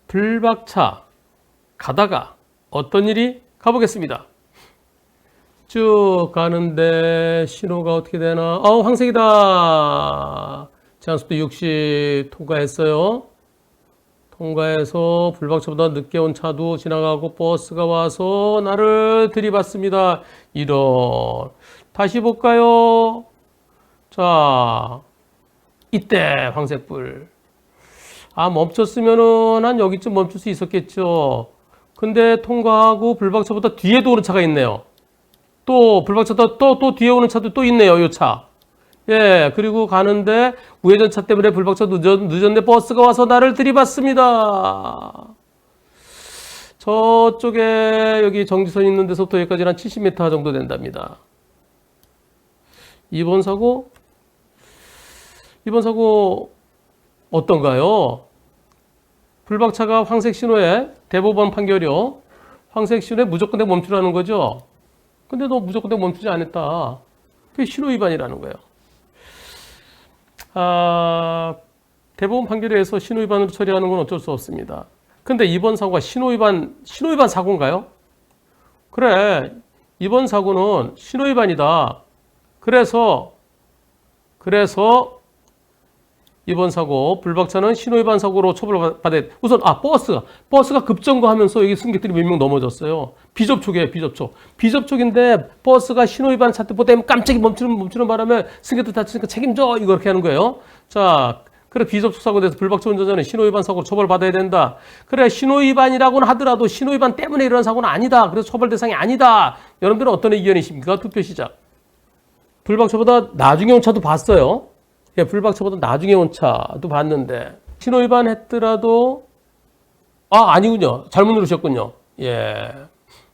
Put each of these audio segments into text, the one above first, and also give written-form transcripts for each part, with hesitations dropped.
불박차 가다가 어떤 일이 가보겠습니다. 쭉 가는데 신호가 어떻게 되나? 황색이다. 제한속도 60 통과했어요. 통과해서 불박차보다 늦게 온 차도 지나가고 버스가 와서 나를 들이받습니다. 이런. 다시 볼까요? 자, 이때 황색불. 멈췄으면은 한 여기쯤 멈출 수 있었겠죠. 근데 통과하고 불박차보다 뒤에도 오는 차가 있네요. 또 불박차보다 또 뒤에 오는 차도 또 있네요. 요 차. 예, 그리고 가는데 우회전 차 때문에 불박차 늦었는데 버스가 와서 나를 들이받습니다. 저쪽에 여기 정지선 있는 데서부터 여기까지는 한 70m 정도 된답니다. 이번 사고 어떤가요? 불박차가 황색 신호에 대법원 판결이요. 황색 신호에 무조건 멈추라는 거죠. 근데 너 무조건 멈추지 않았다. 그게 신호 위반이라는 거예요. 대법원 판결에 의해서 신호 위반으로 처리하는 건 어쩔 수 없습니다. 근데 이번 사고가 신호 위반 사고인가요? 그래, 이번 사고는 신호 위반이다. 그래서 이번 사고 불박차는 신호위반 사고로 처벌받아야 돼. 우선 버스가 급정거하면서 여기 승객들이 몇 명 넘어졌어요. 비접촉이에요. 비접촉인데 버스가 신호위반 차 때문에 깜짝이 멈추는 바람에 승객들 다치니까 책임져 이거 그렇게 하는 거예요. 자, 그래 비접촉 사고에 대해서 불박차 운전자는 신호위반 사고로 처벌받아야 된다. 그래 신호위반이라고는 하더라도 신호위반 때문에 일어난 사고는 아니다. 그래서 처벌 대상이 아니다. 여러분들은 어떤 의견이십니까? 투표 시작. 불박차보다 나중에 온 차도 봤어요. 예, 불박차보다 나중에 온 차도 봤는데 신호위반 했더라도 아니군요. 잘못 누르셨군요. 예,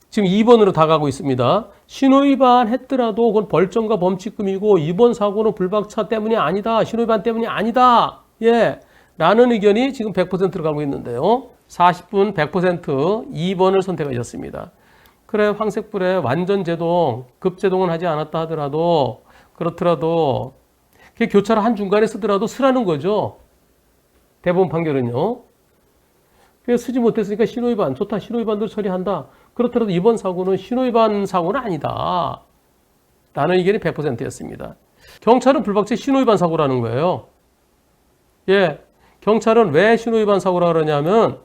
지금 2번으로 다 가고 있습니다. 신호위반 했더라도 그건 벌점과 범칙금이고 이번 사고는 불박차 때문이 아니다. 신호위반 때문이 아니다. 예, 라는 의견이 지금 100%로 가고 있는데요. 40분 100% 2번을 선택하셨습니다. 그래 황색불에 완전 제동, 급제동은 하지 않았다 하더라도 그렇더라도 교차를 한 중간에 쓰더라도 쓰라는 거죠. 대법원 판결은요. 그래서 쓰지 못했으니까 신호위반 좋다. 신호위반대로 처리한다. 그렇더라도 이번 사고는 신호위반 사고는 아니다. 라는 의견이 100%였습니다. 경찰은 불박차 신호위반 사고라는 거예요. 예, 경찰은 왜 신호위반 사고라 그러냐면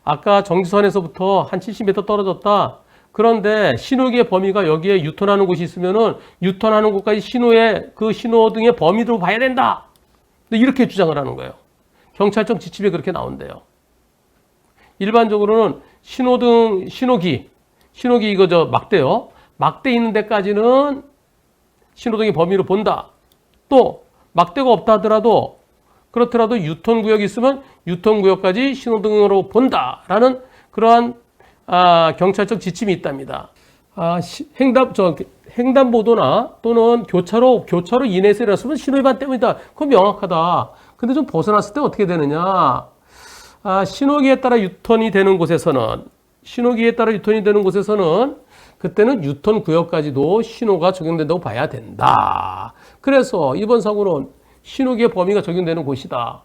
아까 정지선에서부터 한 70m 떨어졌다. 그런데 신호기의 범위가 여기에 유턴하는 곳이 있으면은 유턴하는 곳까지 그 신호등의 범위로 봐야 된다. 이렇게 주장을 하는 거예요. 경찰청 지침에 그렇게 나온대요. 일반적으로는 신호기 이거 막대요. 막대 있는 데까지는 신호등의 범위로 본다. 또 막대가 없다 하더라도 그렇더라도 유턴구역이 있으면 유턴구역까지 신호등으로 본다라는 그러한 경찰청 지침이 있답니다. 횡단보도나 또는 교차로 인해서 일어났으면 신호위반 때문이다. 그건 명확하다. 근데 좀 벗어났을 때 어떻게 되느냐? 신호기에 따라 유턴이 되는 곳에서는 그때는 유턴 구역까지도 신호가 적용된다고 봐야 된다. 그래서 이번 사고는 신호기의 범위가 적용되는 곳이다.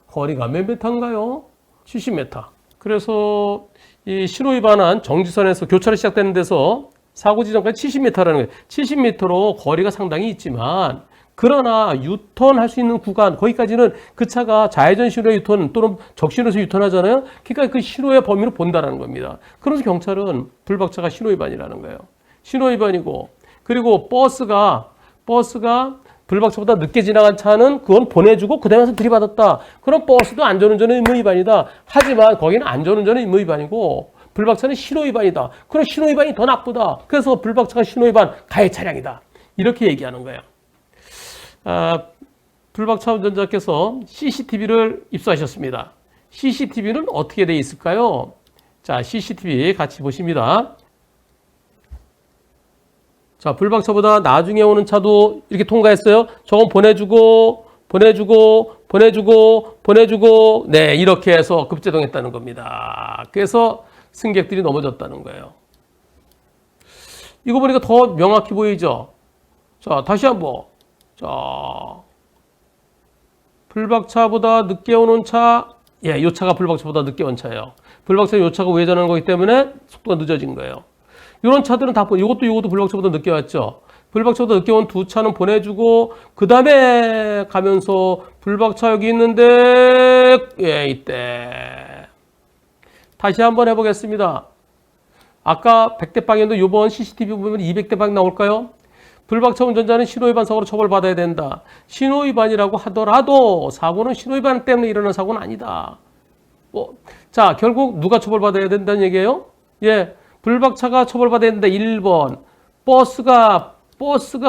거리가 몇 미터인가요? 70m. 그래서 이 신호위반한 정지선에서 교차로 시작되는 데서 사고 지점까지 70m라는 거예요. 70m로 거리가 상당히 있지만 그러나 유턴할 수 있는 구간 거기까지는 그 차가 좌회전 신호에 유턴 또는 적신호에서 유턴하잖아요. 그러니까 그 신호의 범위로 본다는 겁니다. 그래서 경찰은 불박차가 신호위반이라는 거예요. 신호위반이고 그리고 버스가 불박차보다 늦게 지나간 차는 그건 보내주고 그 다음에 와서 들이받았다. 그럼 버스도 안전운전의 의무위반이다. 하지만 거기는 안전운전의 의무위반이고 불박차는 신호위반이다. 그럼 신호위반이 더 나쁘다. 그래서 불박차가 신호위반 가해 차량이다. 이렇게 얘기하는 거예요. 불박차 운전자께서 CCTV를 입수하셨습니다. CCTV는 어떻게 되어 있을까요? 자, CCTV 같이 보십니다. 자, 불박차보다 나중에 오는 차도 이렇게 통과했어요. 저건 보내주고, 네, 이렇게 해서 급제동했다는 겁니다. 그래서 승객들이 넘어졌다는 거예요. 이거 보니까 더 명확히 보이죠? 자, 다시 한번. 자, 불박차보다 늦게 오는 차, 예, 요 차가 불박차보다 늦게 온 차예요. 불박차는 요 차가 우회전하는 거기 때문에 속도가 늦어진 거예요. 이런 차들은 다 이것도 불박차보다 늦게 왔죠. 불박차보다 늦게 온 두 차는 보내주고 그 다음에 가면서 불박차 여기 있는데 예, 이때 다시 한번 해보겠습니다. 아까 100대 방향도 이번 CCTV 보면 200대 방향 나올까요? 불박차 운전자는 신호위반 사고로 처벌받아야 된다. 신호위반이라고 하더라도 사고는 신호위반 때문에 일어난 사고는 아니다. 자, 결국 누가 처벌받아야 된다는 얘기예요? 예, 불박차가 처벌받아야 된다. 1번. 버스가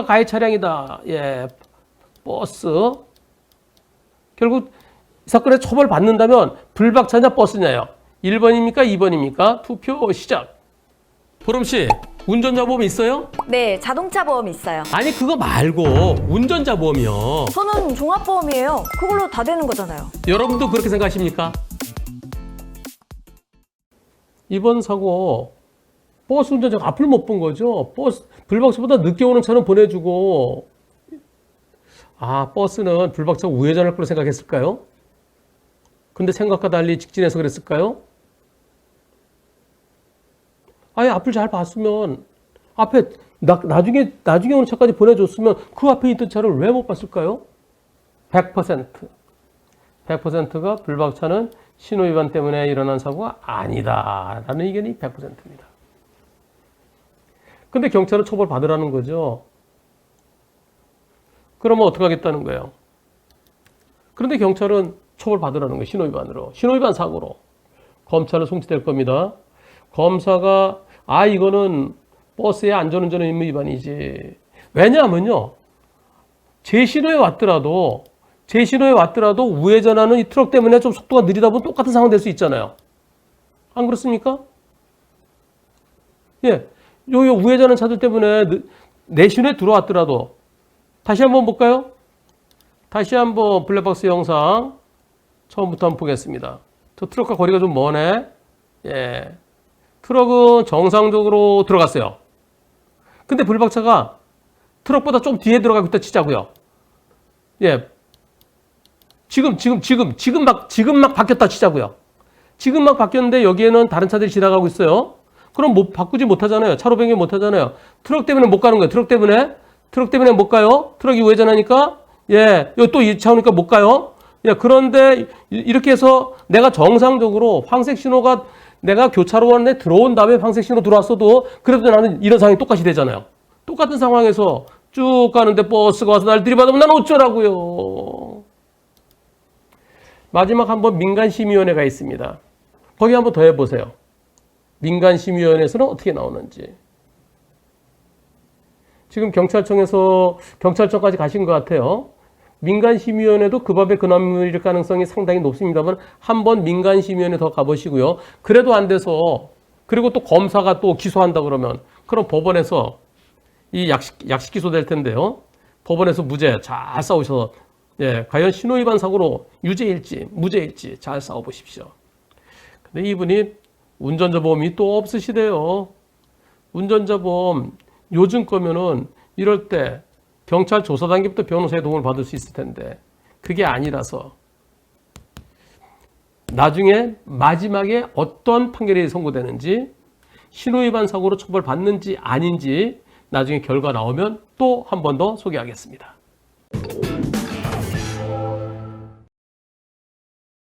가해 차량이다. 예, 버스. 결국 이 사건에 처벌받는다면 불박차냐 버스냐요? 1번입니까? 2번입니까? 투표 시작. 보름씨, 운전자 보험 있어요? 네, 자동차 보험 있어요. 아니 그거 말고 운전자 보험이요. 저는 종합보험이에요. 그걸로 다 되는 거잖아요. 여러분도 그렇게 생각하십니까? 이번 사고 버스 운전자가 앞을 못 본 거죠. 불박차보다 늦게 오는 차는 보내주고 버스는 불박차가 우회전할 거로 생각했을까요? 근데 생각과 달리 직진해서 그랬을까요? 아예 앞을 잘 봤으면 앞에 나중에 오는 차까지 보내줬으면 그 앞에 있던 차를 왜 못 봤을까요? 100%가 불박차는 신호위반 때문에 일어난 사고가 아니다라는 의견이 100%입니다. 근데 경찰은 처벌받으라는 거죠. 그러면 어떻게 하겠다는 거예요? 그런데 경찰은 처벌받으라는 거예요. 신호위반으로. 신호위반 사고로. 검찰은 송치될 겁니다. 검사가 이거는 버스의 안전운전 의무 위반이지. 왜냐하면요. 제 신호에 왔더라도 우회전하는 이 트럭 때문에 좀 속도가 느리다 보면 똑같은 상황 될 수 있잖아요. 안 그렇습니까? 예. 요 우회전하는 차들 때문에 내 신호에 들어왔더라도 다시 한번 볼까요? 다시 한번 블랙박스 영상 처음부터 한번 보겠습니다. 저 트럭과 거리가 좀 머네. 예. 트럭은 정상적으로 들어갔어요. 근데 불박차가 트럭보다 좀 뒤에 들어가고 있다 치자고요. 예. 지금 막 바뀌었다 치자고요. 지금 막 바뀌었는데 여기에는 다른 차들이 지나가고 있어요. 그럼 바꾸지 못하잖아요. 차로 변경 못하잖아요. 트럭 때문에 못 가는 거예요. 트럭 때문에 못 가요. 트럭이 우회전하니까 예, 또 이 차 오니까 못 가요. 예, 그런데 이렇게 해서 내가 정상적으로 황색 신호가 내가 교차로원에 들어온 다음에 황색 신호 들어왔어도 그래도 나는 이런 상황이 똑같이 되잖아요. 똑같은 상황에서 쭉 가는데 버스가 와서 날 들이받으면 난 어쩌라고요. 마지막 한번 민간심의위원회가 있습니다. 거기 한번 더 해보세요. 민간심의위원회에서는 어떻게 나오는지. 지금 경찰청까지 가신 것 같아요. 민간심의위원회도 그 법에 근함일 가능성이 상당히 높습니다만 한번 민간심의위원회 더 가보시고요. 그래도 안 돼서 그리고 또 검사가 또 기소한다 그러면 그럼 법원에서 이 약식 기소될 텐데요. 법원에서 무죄 잘 싸우셔서 예, 과연 신호위반 사고로 유죄일지 무죄일지 잘 싸워보십시오. 근데 이분이 운전자 보험이 또 없으시대요. 운전자 보험 요즘 거면은 이럴 때 경찰 조사 단계부터 변호사의 도움을 받을 수 있을 텐데 그게 아니라서 나중에 마지막에 어떤 판결이 선고되는지 신호위반 사고로 처벌받는지 아닌지 나중에 결과 나오면 또 한 번 더 소개하겠습니다.